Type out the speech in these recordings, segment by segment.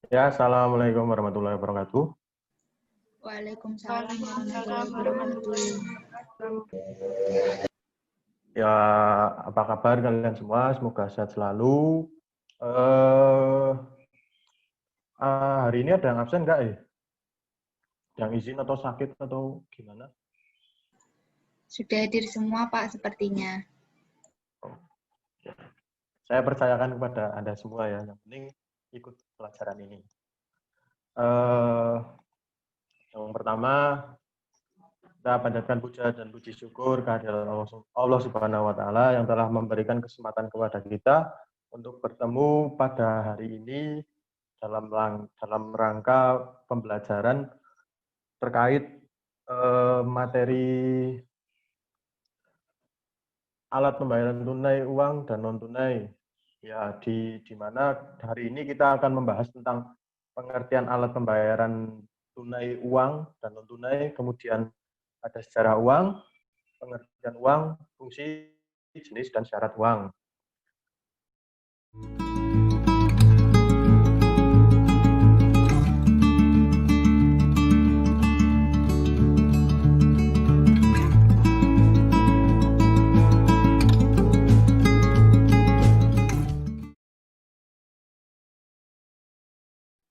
Ya, assalamualaikum warahmatullahi wabarakatuh. Waalaikumsalam warahmatullahi wabarakatuh. Ya, apa kabar kalian semua? Semoga sehat selalu. Eh, Hari ini ada yang absen nggak ya? Yang izin atau sakit atau gimana? Sudah hadir semua, Pak, sepertinya. Ya. Saya percayakan kepada Anda semua ya. Yang penting ikut pelajaran ini. Eh, yang pertama, kita panjatkan puja dan puji syukur kehadirat Allah Subhanahu wa taala yang telah memberikan kesempatan kepada kita untuk bertemu pada hari ini dalam rangka pembelajaran terkait materi alat pembayaran tunai, uang dan non tunai. Ya, di mana hari ini kita akan membahas tentang pengertian alat pembayaran tunai, uang dan non tunai, kemudian ada sejarah uang, pengertian uang, fungsi, jenis dan syarat uang.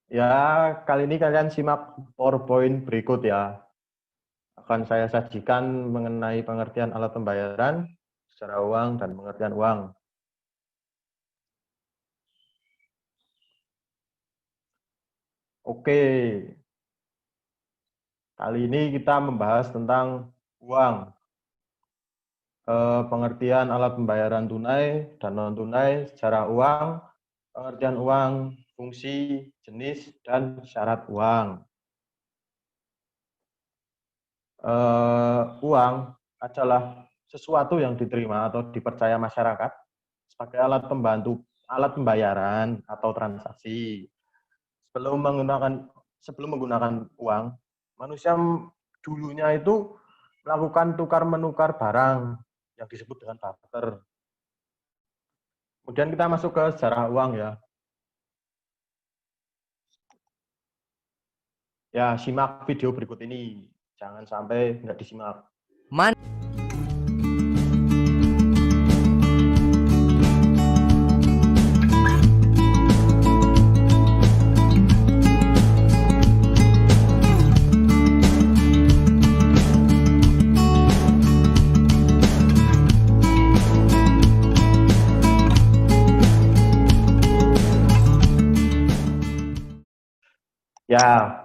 Ya, kali ini kalian simak PowerPoint berikut ya. Akan saya sajikan mengenai pengertian alat pembayaran, secara uang, dan pengertian uang. Oke, kali ini kita membahas tentang uang. Pengertian alat pembayaran tunai dan non-tunai, secara uang, pengertian uang, fungsi, jenis, dan syarat uang. Uang adalah sesuatu yang diterima atau dipercaya masyarakat sebagai alat pembayaran atau transaksi. Sebelum menggunakan uang, manusia dulunya itu melakukan tukar menukar barang yang disebut dengan barter. Kemudian kita masuk ke sejarah uang ya. Ya, simak video berikut ini. Jangan sampai nggak disimak. Ya,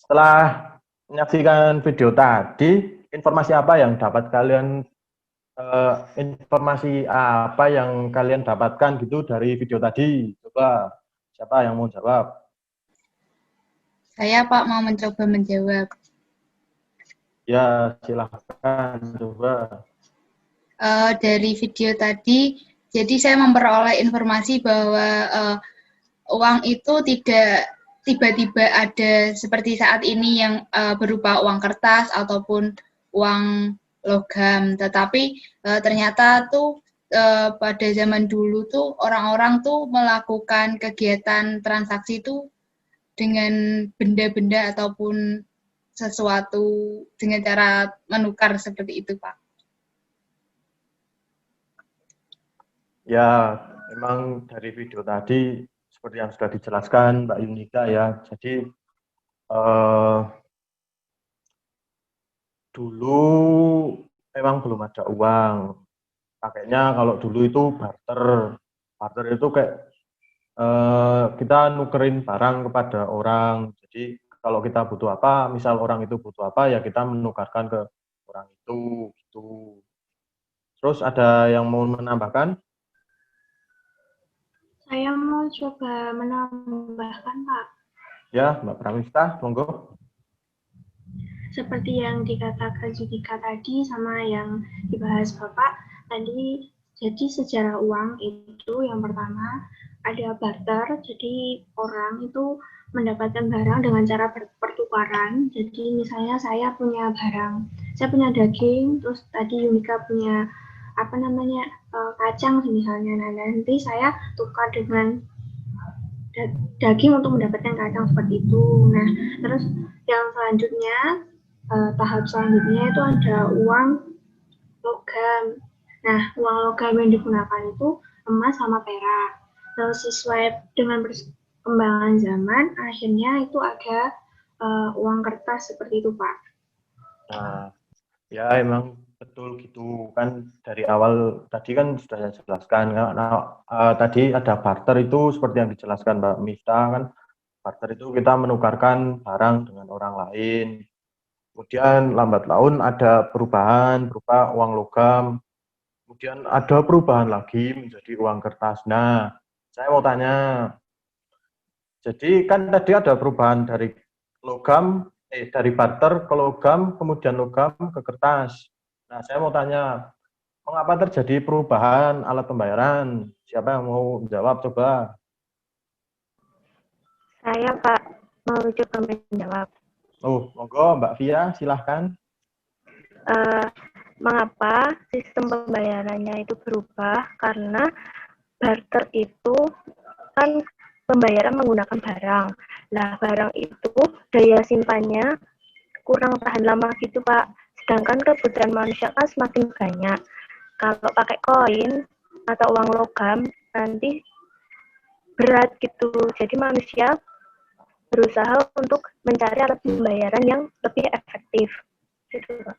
setelah menyaksikan video tadi, informasi apa yang kalian dapatkan gitu dari video tadi? Coba, siapa yang mau jawab? Saya, Pak, mau mencoba menjawab. Ya, silahkan coba. Dari video tadi, jadi saya memperoleh informasi bahwa uang itu tidak tiba-tiba ada seperti saat ini yang berupa uang kertas ataupun uang logam, tetapi ternyata tuh pada zaman dulu tuh orang-orang tuh melakukan kegiatan transaksi tuh dengan benda-benda ataupun sesuatu dengan cara menukar seperti itu, Pak. Ya, memang dari video tadi seperti yang sudah dijelaskan Mbak Yunika ya. Jadi dulu memang belum ada uang. Pakainya kalau dulu itu barter. Barter itu kayak kita nukerin barang kepada orang. Jadi kalau kita butuh apa, misal orang itu butuh apa, ya kita menukarkan ke orang itu. Gitu. Terus ada yang mau menambahkan? Saya mau coba menambahkan, Pak. Ya, Mbak Pramista, monggo. Seperti yang dikatakan Judika tadi sama yang dibahas Bapak, tadi jadi sejarah uang itu yang pertama ada barter, jadi orang itu mendapatkan barang dengan cara pertukaran. Jadi misalnya saya punya barang, saya punya daging, terus tadi Yunika punya kacang misalnya. Nah, nanti saya tukar dengan daging untuk mendapatkan kacang seperti itu. Nah, terus yang selanjutnya, tahap selanjutnya itu ada uang logam. Nah, uang logam yang digunakan itu emas sama perak. Terus sesuai dengan perkembangan zaman, akhirnya itu ada uang kertas seperti itu, Pak. Nah, ya emang betul gitu kan, dari awal tadi kan sudah saya jelaskan. Tadi ada barter itu seperti yang dijelaskan Mbak Mifta kan, barter itu kita menukarkan barang dengan orang lain. Kemudian lambat laun ada perubahan berupa uang logam. Kemudian ada perubahan lagi menjadi uang kertas. Nah, saya mau tanya, jadi kan tadi ada perubahan dari dari barter ke logam, kemudian logam ke kertas. Nah, saya mau tanya, mengapa terjadi perubahan alat pembayaran? Siapa yang mau jawab coba? Saya, Pak, mau coba menjawab. Oh, monggo Mbak Via, silahkan. Mengapa sistem pembayarannya itu berubah? Karena barter itu kan pembayaran menggunakan barang. Nah, barang itu daya simpannya kurang tahan lama gitu, Pak. Sedangkan kebutuhan manusia kan semakin banyak. Kalau pakai koin atau uang logam, nanti berat gitu. Jadi manusia berusaha untuk mencari alat pembayaran yang lebih efektif. Gitu, Pak.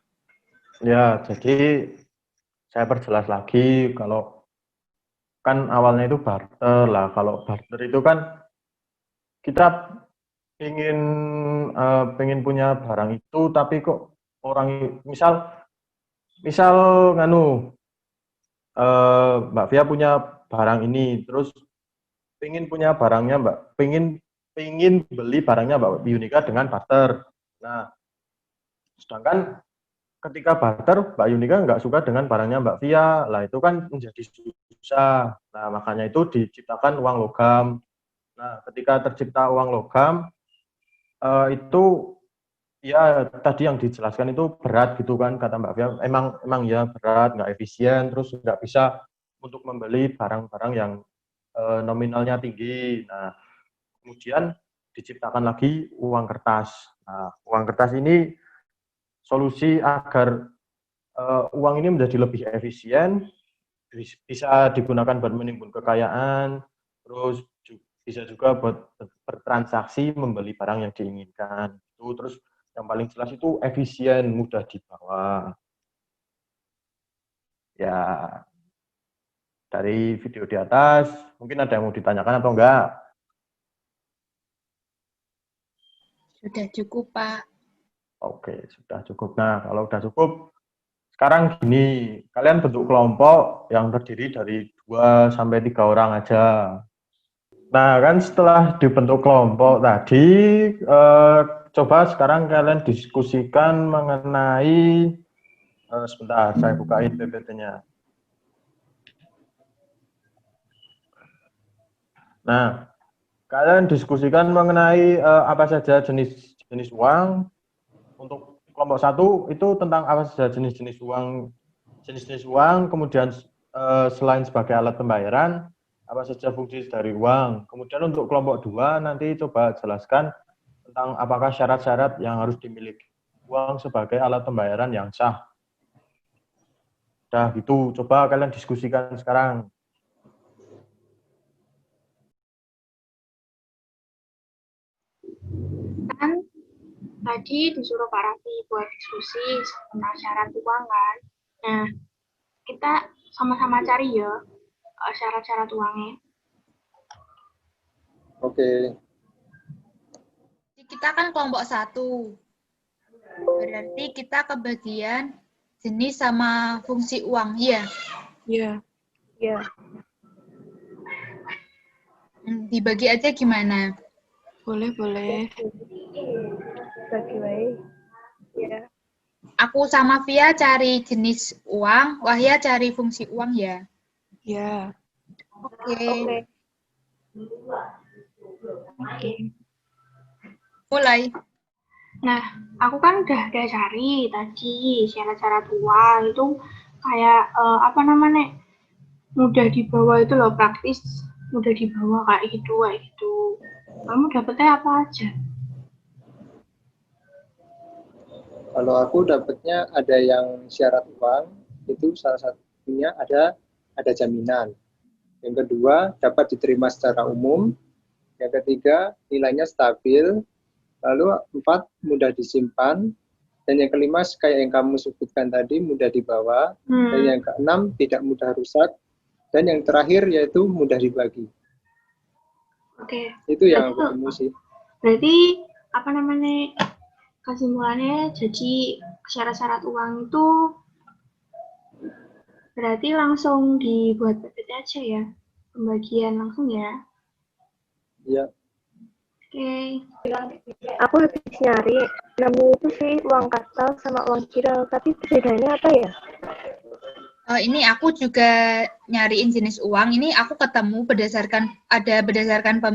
Ya, jadi saya perjelas lagi, kalau kan awalnya itu barter lah. Kalau barter itu kan kita pengen punya barang itu, tapi kok orang misal Mbak Via punya barang ini, terus pengen punya barangnya pengen beli barangnya Mbak Yunika dengan barter. Nah, sedangkan ketika barter, Mbak Yunika nggak suka dengan barangnya Mbak Via, lah itu kan menjadi susah. Nah, makanya itu diciptakan uang logam. Nah, ketika tercipta uang logam, itu ya tadi yang dijelaskan itu berat gitu kan, kata Mbak Via. Emang ya berat, nggak efisien, terus nggak bisa untuk membeli barang-barang yang nominalnya tinggi. Nah, kemudian diciptakan lagi uang kertas. Nah, uang kertas ini solusi agar uang ini menjadi lebih efisien, bisa digunakan buat menimbun kekayaan, terus bisa juga buat bertransaksi membeli barang yang diinginkan. Itu terus yang paling jelas itu efisien, mudah dibawa. Ya, dari video di atas mungkin ada yang mau ditanyakan atau enggak? Sudah cukup, Pak. Oke, sudah cukup. Nah, kalau udah cukup, sekarang gini, kalian bentuk kelompok yang terdiri dari 2-3 orang aja. Nah, kan setelah dibentuk kelompok tadi, coba sekarang kalian diskusikan mengenai, sebentar, saya bukain PPT-nya. Nah, kalian diskusikan mengenai apa saja jenis uang. Untuk kelompok 1 itu tentang apa saja jenis-jenis uang, kemudian selain sebagai alat pembayaran, apa saja fungsi dari uang. Kemudian untuk kelompok 2 nanti coba jelaskan tentang apakah syarat-syarat yang harus dimiliki uang sebagai alat pembayaran yang sah. Udah gitu, coba kalian diskusikan sekarang. Kan tadi disuruh Pak Raffi buat diskusi tentang syarat uang kan. Nah, kita sama-sama cari ya syarat-syarat uangnya. Oke. Kita kan kelompok 1. Berarti kita kebagian jenis sama fungsi uang, iya? Iya. Iya. Dibagi aja gimana? Boleh. Bagi wae. Ya. Aku sama Via cari jenis uang, Wahya cari fungsi uang ya? Ya. Oke. Mulai. Nah, aku kan udah cari tadi syarat-syarat uang itu kayak mudah dibawa itu loh, praktis. mudah dibawa kayak gitu. Kamu dapetnya apa aja? Kalau aku dapatnya ada yang syarat uang, itu salah satunya ada jaminan. Yang kedua, dapat diterima secara umum. Yang ketiga, nilainya stabil. Lalu 4, mudah disimpan. Dan yang kelima, kayak yang kamu sebutkan tadi, mudah dibawa. Dan yang keenam, tidak mudah rusak. Dan yang terakhir yaitu mudah dibagi. Oke. Itu yang aku temu sih. Berarti apa namanya, kesimpulannya jadi syarat-syarat uang itu berarti langsung dibuat PPT aja ya, pembagian langsung ya. Iya. Oke. Aku habis nyari, nemu itu sih uang kartal sama uang viral, tapi bedanya apa ya? Ini aku juga nyariin jenis uang. Ini aku ketemu berdasarkan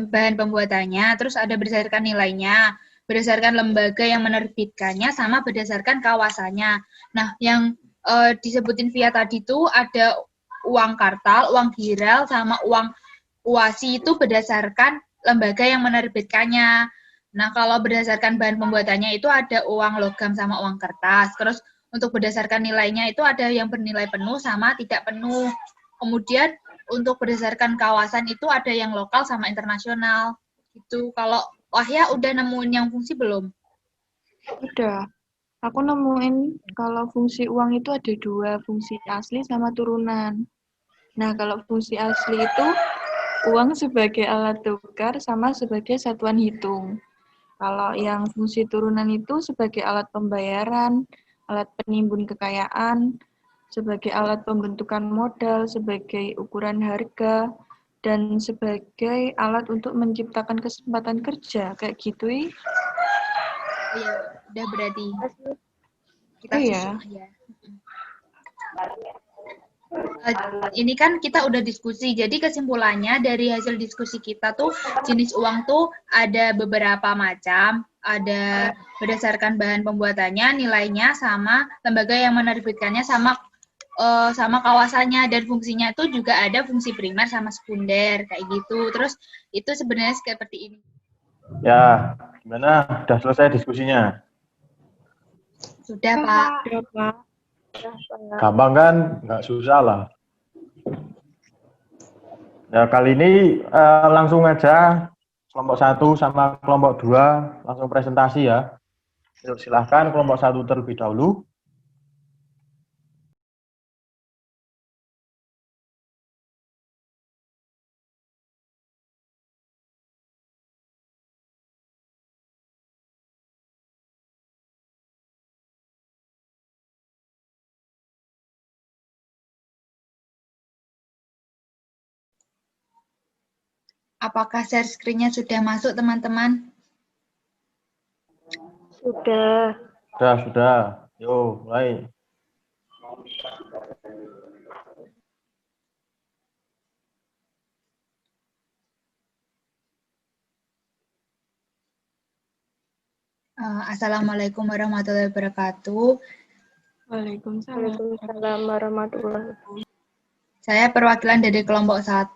bahan pembuatannya, terus ada berdasarkan nilainya, berdasarkan lembaga yang menerbitkannya, sama berdasarkan kawasannya. Nah, yang disebutin via tadi tuh ada uang kartal, uang viral, sama uang UASI itu berdasarkan lembaga yang menerbitkannya. Nah, kalau berdasarkan bahan pembuatannya itu ada uang logam sama uang kertas. Terus untuk berdasarkan nilainya itu ada yang bernilai penuh sama tidak penuh. Kemudian untuk berdasarkan kawasan itu ada yang lokal sama internasional. Itu kalau Wahya udah nemuin yang fungsi belum? Udah. Aku nemuin kalau fungsi uang itu ada 2, fungsi asli sama turunan. Nah, kalau fungsi asli itu uang sebagai alat tukar sama sebagai satuan hitung. Kalau yang fungsi turunan itu sebagai alat pembayaran, alat penimbun kekayaan, sebagai alat pembentukan modal, sebagai ukuran harga, dan sebagai alat untuk menciptakan kesempatan kerja. Kayak gitu, Iya, udah berarti. Kita Oh, susun aja. Ini kan kita udah diskusi, jadi kesimpulannya dari hasil diskusi kita tuh jenis uang tuh ada beberapa macam, ada berdasarkan bahan pembuatannya, nilainya, sama lembaga yang menerbitkannya, sama kawasannya, dan fungsinya itu juga ada fungsi primer sama sekunder kayak gitu. Terus itu sebenarnya seperti ini. Ya, gimana? Sudah selesai diskusinya? Sudah, Pak. Udah, Pak. Gampang kan? Nggak susah lah. Ya, kali ini langsung aja kelompok 1 sama kelompok 2 langsung presentasi ya. Silahkan kelompok 1 terlebih dahulu. Apakah share screen-nya sudah masuk, teman-teman? Sudah. Sudah. Yo, mulai. Assalamualaikum warahmatullahi wabarakatuh. Waalaikumsalam warahmatullahi wabarakatuh. Saya perwakilan dari kelompok 1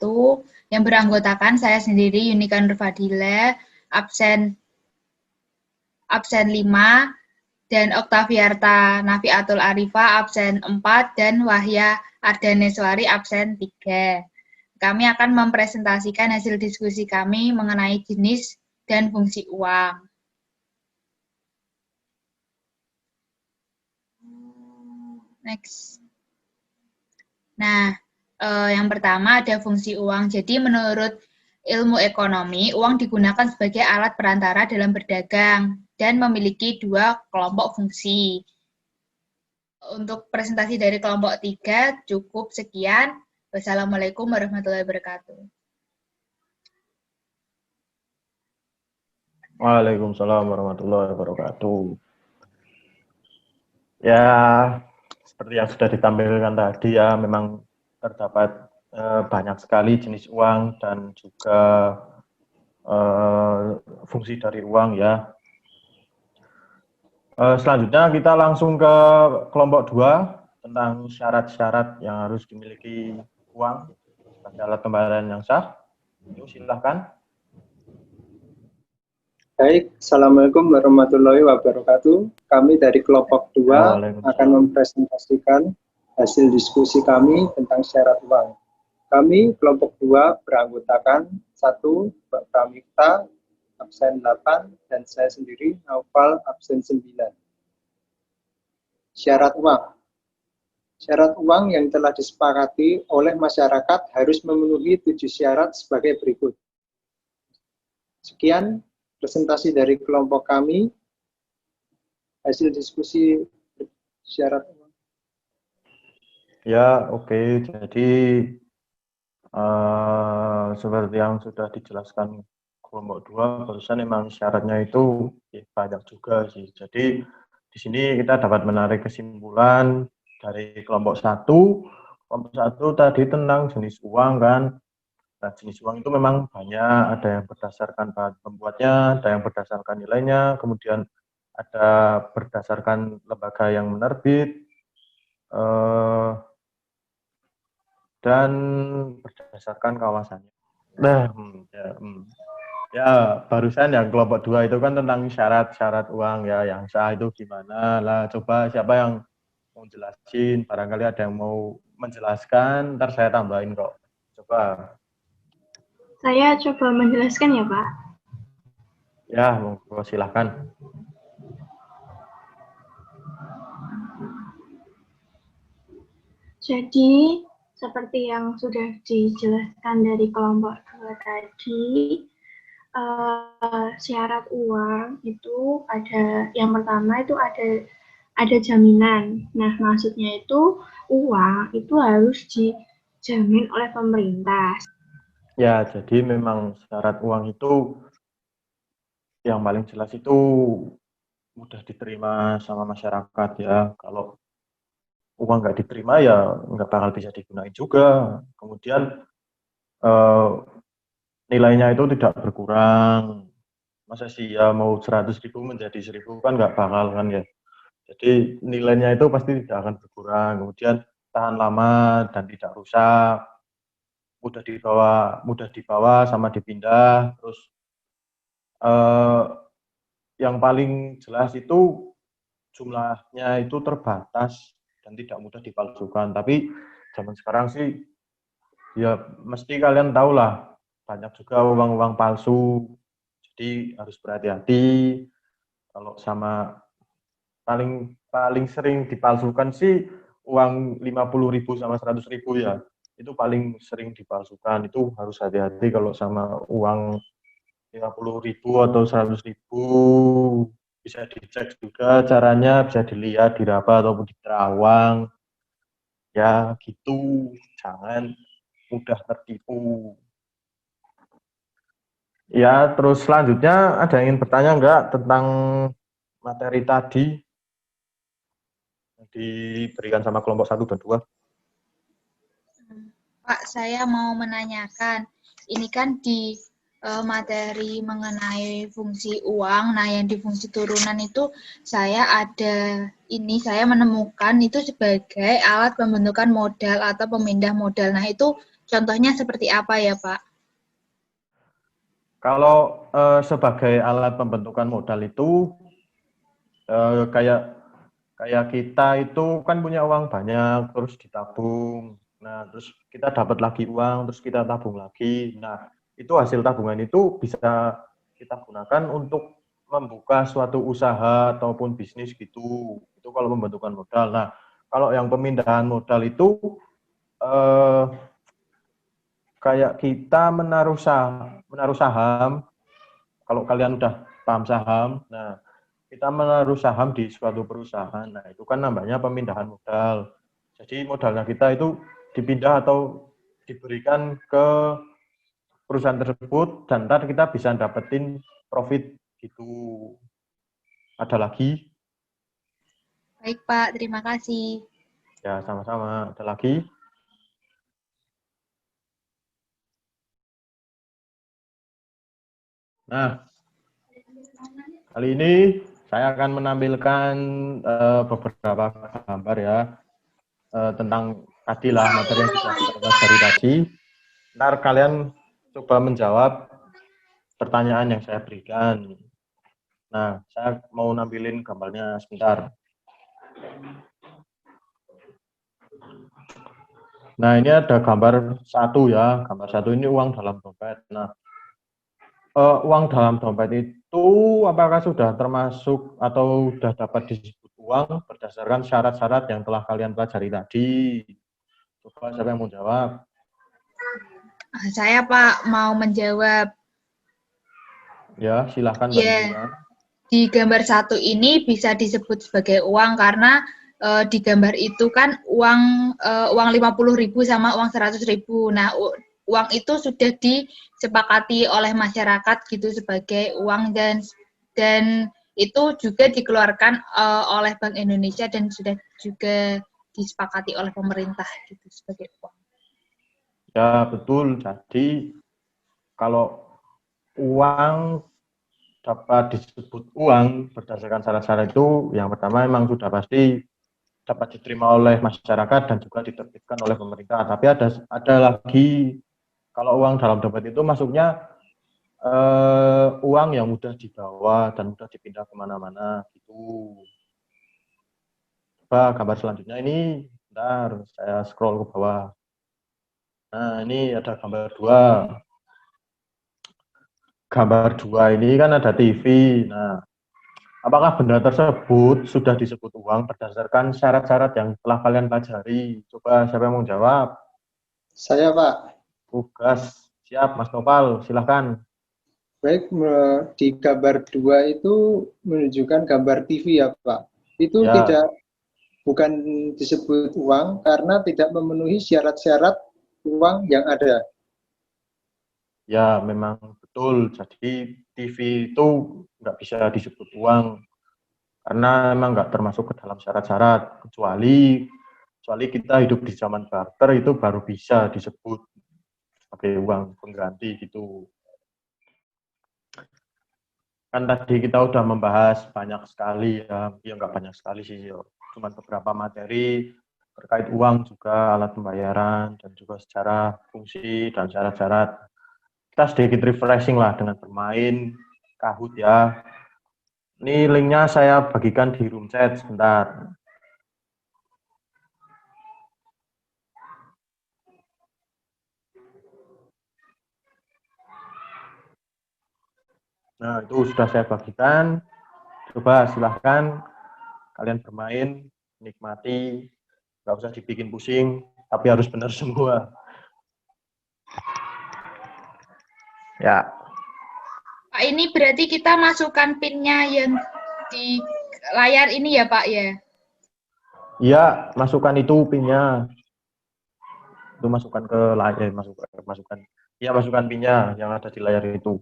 yang beranggotakan saya sendiri, Yunika Nurfadila, absen 5, dan Oktaviarta Nafiatul Arifah, absen 4, dan Wahya Ardaneswari, absen 3. Kami akan mempresentasikan hasil diskusi kami mengenai jenis dan fungsi uang. Next. Nah, yang pertama ada fungsi uang. Jadi menurut ilmu ekonomi, uang digunakan sebagai alat perantara dalam berdagang dan memiliki 2 kelompok fungsi. Untuk presentasi dari kelompok 3 cukup sekian. Wassalamualaikum warahmatullahi wabarakatuh. Waalaikumsalam warahmatullahi wabarakatuh. Ya, seperti yang sudah ditampilkan tadi ya, memang terdapat banyak sekali jenis uang dan juga fungsi dari uang ya. Selanjutnya kita langsung ke kelompok 2 tentang syarat-syarat yang harus dimiliki uang sebagai alat pembayaran yang sah. Yuk, silahkan. Baik, Assalamualaikum warahmatullahi wabarakatuh. Kami dari kelompok 2 akan mempresentasikan hasil diskusi kami tentang syarat uang. Kami kelompok 2 beranggotakan 1. Mbak Pramita, absen 8, dan saya sendiri, Naufal, absen 9. Syarat uang. Syarat uang yang telah disepakati oleh masyarakat harus memenuhi 7 syarat sebagai berikut. Sekian presentasi dari kelompok kami, hasil diskusi syarat uang. Ya, oke. Jadi seperti yang sudah dijelaskan kelompok 2, barusan memang syaratnya itu banyak juga sih. Jadi di sini kita dapat menarik kesimpulan dari kelompok 1. Kelompok 1 tadi tentang jenis uang kan. Nah, jenis uang itu memang banyak, ada yang berdasarkan bahan pembuatnya, ada yang berdasarkan nilainya, kemudian ada berdasarkan lembaga yang menerbit, dan berdasarkan kawasannya. Nah, ya barusan yang kelompok 2 itu kan tentang syarat-syarat uang ya, yang sah itu gimana lah. Coba siapa yang mau jelasin, barangkali ada yang mau menjelaskan, ntar saya tambahin kok. Coba. Saya coba menjelaskan ya, Pak. Ya, monggo silahkan. Jadi, seperti yang sudah dijelaskan dari kelompok 2 tadi, syarat uang itu ada, yang pertama itu ada jaminan. Nah, maksudnya itu uang itu harus dijamin oleh pemerintah. Ya, jadi memang syarat uang itu yang paling jelas itu mudah diterima sama masyarakat ya. Kalau uang nggak diterima ya nggak bakal bisa digunakan juga. Kemudian nilainya itu tidak berkurang. Masa sih ya mau 100.000 menjadi 1.000 kan nggak bakal kan ya. Jadi nilainya itu pasti tidak akan berkurang. Kemudian tahan lama dan tidak rusak. Mudah dibawa sama dipindah. Terus yang paling jelas itu jumlahnya itu terbatas dan tidak mudah dipalsukan. Tapi zaman sekarang sih ya mesti kalian tahu lah, banyak juga uang-uang palsu. Jadi harus berhati-hati. Kalau sama paling sering dipalsukan sih uang 50.000 sama 100.000 ya. Itu paling sering dipalsukan. Itu harus hati-hati kalau sama uang 50.000 atau 100.000. Bisa dicek juga caranya, bisa dilihat di Raba ataupun di Terawang. Ya gitu, jangan mudah tertipu. Ya, terus selanjutnya ada yang ingin bertanya enggak tentang materi tadi yang diberikan sama kelompok 1 dan 2? Pak, saya mau menanyakan, ini kan di materi mengenai fungsi uang, nah yang di fungsi turunan itu saya menemukan itu sebagai alat pembentukan modal atau pemindah modal. Nah itu contohnya seperti apa ya Pak? Kalau sebagai alat pembentukan modal itu kayak kita itu kan punya uang banyak terus ditabung. Nah, terus kita dapat lagi uang terus kita tabung lagi. Nah, itu hasil tabungan itu bisa kita gunakan untuk membuka suatu usaha ataupun bisnis gitu. Itu kalau pembentukan modal. Nah, kalau yang pemindahan modal itu kayak kita menaruh saham. Kalau kalian udah paham saham, nah kita menaruh saham di suatu perusahaan. Nah, itu kan namanya pemindahan modal. Jadi modalnya kita itu dipindah atau diberikan ke perusahaan tersebut dan ntar kita bisa dapetin profit gitu. Ada lagi? Baik Pak, terima kasih. Ya, sama-sama. Ada lagi? Nah, kali ini saya akan menampilkan beberapa gambar ya tentang tadi lah materi yang sudah kita pelajari tadi. Ntar kalian coba menjawab pertanyaan yang saya berikan. Nah, saya mau nampilin gambarnya sebentar. Nah, ini ada gambar satu ya. Gambar satu ini uang dalam dompet. Nah, uang dalam dompet itu apakah sudah termasuk atau sudah dapat disebut uang berdasarkan syarat-syarat yang telah kalian pelajari tadi? Coba siapa yang mau jawab? Saya Pak mau menjawab. Ya, silahkan Mbak Ya, Indira. di gambar satu ini bisa disebut sebagai uang karena di gambar itu kan uang 50.000 sama uang 100.000. Nah, uang itu sudah disepakati oleh masyarakat gitu sebagai uang dan itu juga dikeluarkan oleh Bank Indonesia dan sudah juga disepakati oleh pemerintah gitu sebagai uang. Ya, betul. Jadi, kalau uang dapat disebut uang berdasarkan syarat-syarat itu, yang pertama memang sudah pasti dapat diterima oleh masyarakat dan juga diterbitkan oleh pemerintah. Tapi ada lagi, kalau uang dalam dompet itu masuknya uang yang mudah dibawa dan mudah dipindah kemana-mana gitu. Coba gambar selanjutnya ini, bentar, saya scroll ke bawah. Nah, ini ada gambar 2. Gambar 2 ini kan ada TV. Nah, apakah benda tersebut sudah disebut uang berdasarkan syarat-syarat yang telah kalian pelajari? Coba siapa yang mau jawab? Saya, Pak. Tugas. Siap, Mas Nopal, silahkan. Baik, di gambar 2 itu menunjukkan gambar TV ya, Pak. Itu Ya. bukan disebut uang karena tidak memenuhi syarat-syarat uang yang ada. Ya, memang betul. Jadi TV itu nggak bisa disebut uang karena memang nggak termasuk ke dalam syarat-syarat. Kecuali kita hidup di zaman barter itu baru bisa disebut sebagai uang pengganti gitu. Kan tadi kita udah membahas banyak sekali ya nggak banyak sekali sih, cuma beberapa materi terkait uang juga, alat pembayaran, dan juga secara fungsi dan syarat-syarat. Kita sedikit refreshing lah dengan bermain Kahoot ya. Ini linknya saya bagikan di room chat sebentar. Nah, itu sudah saya bagikan. Coba silahkan kalian bermain, nikmati, nggak usah dibikin pusing, tapi harus benar semua. Ya. Pak, ini berarti kita masukkan PIN-nya yang di layar ini ya, Pak, ya? Iya, masukkan itu PIN-nya. Itu masukkan ke layar, masukkan PIN-nya yang ada di layar itu.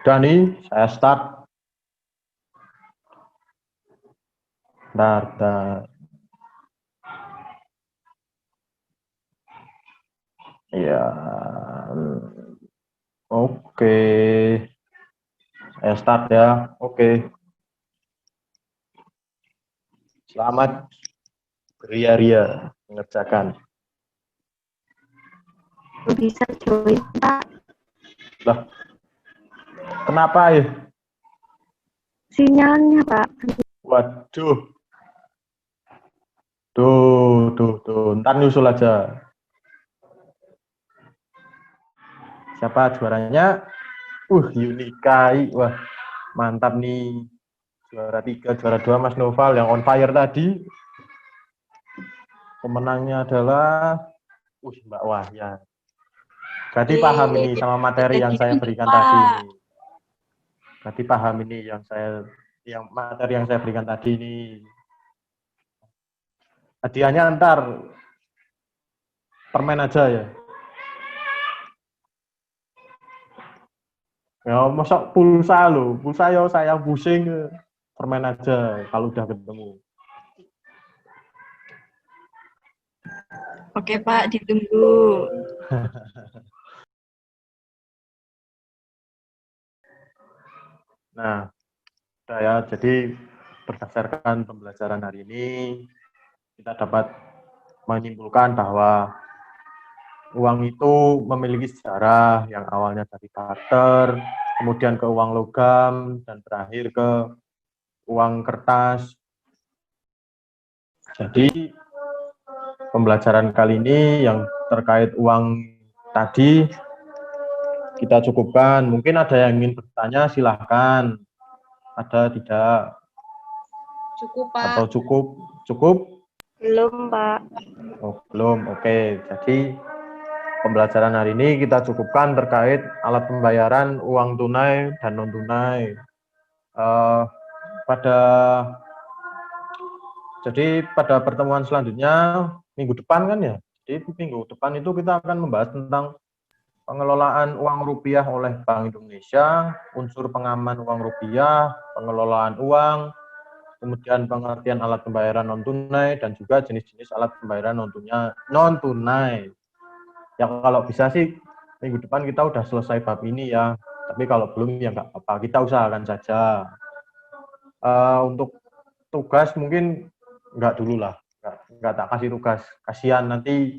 Dan ini saya start. Bentar. Ya. Oke. Saya start ya. Oke. Selamat beria-ria mengerjakan. Bisa join, Pak. Lah. Kenapa ya? Sinyalnya, Pak. Waduh. Tuh. Ntar nyusul aja. Siapa juaranya? Unikai. Wah, mantap nih. Juara 3, juara 2 Mas Noval yang on fire tadi. Pemenangnya adalah Mbak Wahya. Jadi paham ini sama materi yang saya berikan tadi ini. Jadi paham ini materi yang saya berikan tadi ini. Hadiahnya ntar permen aja ya. Ya masa pulsa loh, pulsa ya saya pusing, permen aja kalau udah ketemu. Oke Pak, ditunggu. Nah, udah ya. Jadi berdasarkan pembelajaran hari ini, kita dapat menyimpulkan bahwa uang itu memiliki sejarah yang awalnya dari barter, kemudian ke uang logam, dan terakhir ke uang kertas. Jadi pembelajaran kali ini yang terkait uang tadi kita cukupkan. Mungkin ada yang ingin bertanya, silahkan. Ada tidak? Cukup, Pak. Atau cukup? Cukup? Belum, Pak. Oh, belum. Oke. Jadi pembelajaran hari ini kita cukupkan terkait alat pembayaran uang tunai dan non tunai. Jadi pada pertemuan selanjutnya minggu depan kan ya. Jadi minggu depan itu kita akan membahas tentang pengelolaan uang rupiah oleh Bank Indonesia, unsur pengaman uang rupiah, pengelolaan uang, kemudian pengertian alat pembayaran non tunai dan juga jenis-jenis alat pembayaran non tunai. Ya kalau bisa sih minggu depan kita udah selesai bab ini ya. Tapi kalau belum ya nggak apa-apa, kita usahakan saja. Untuk tugas mungkin nggak dulu lah, nggak tak kasih tugas. Kasihan nanti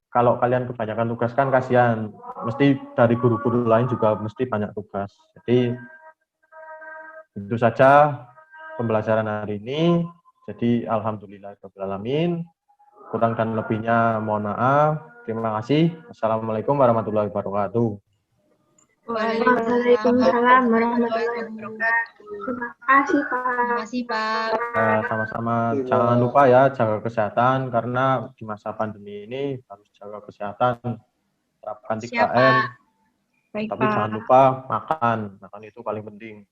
kalau kalian kebanyakan tugas kan kasihan. Mesti dari guru-guru lain juga mesti banyak tugas. Jadi itu saja pembelajaran hari ini. Jadi alhamdulillahirrahmanirrahim. Kurang dan lebihnya mohon maaf. Terima kasih. Assalamualaikum warahmatullahi wabarakatuh. Waalaikumsalam warahmatullahi wabarakatuh. Terima kasih, Pak. Terima kasih, Pak. Sama-sama. Jangan lupa ya jaga kesehatan karena di masa pandemi ini harus jaga kesehatan. Terapkan 3M. Baik, Tapi Pak. jangan lupa makan. Makan itu paling penting.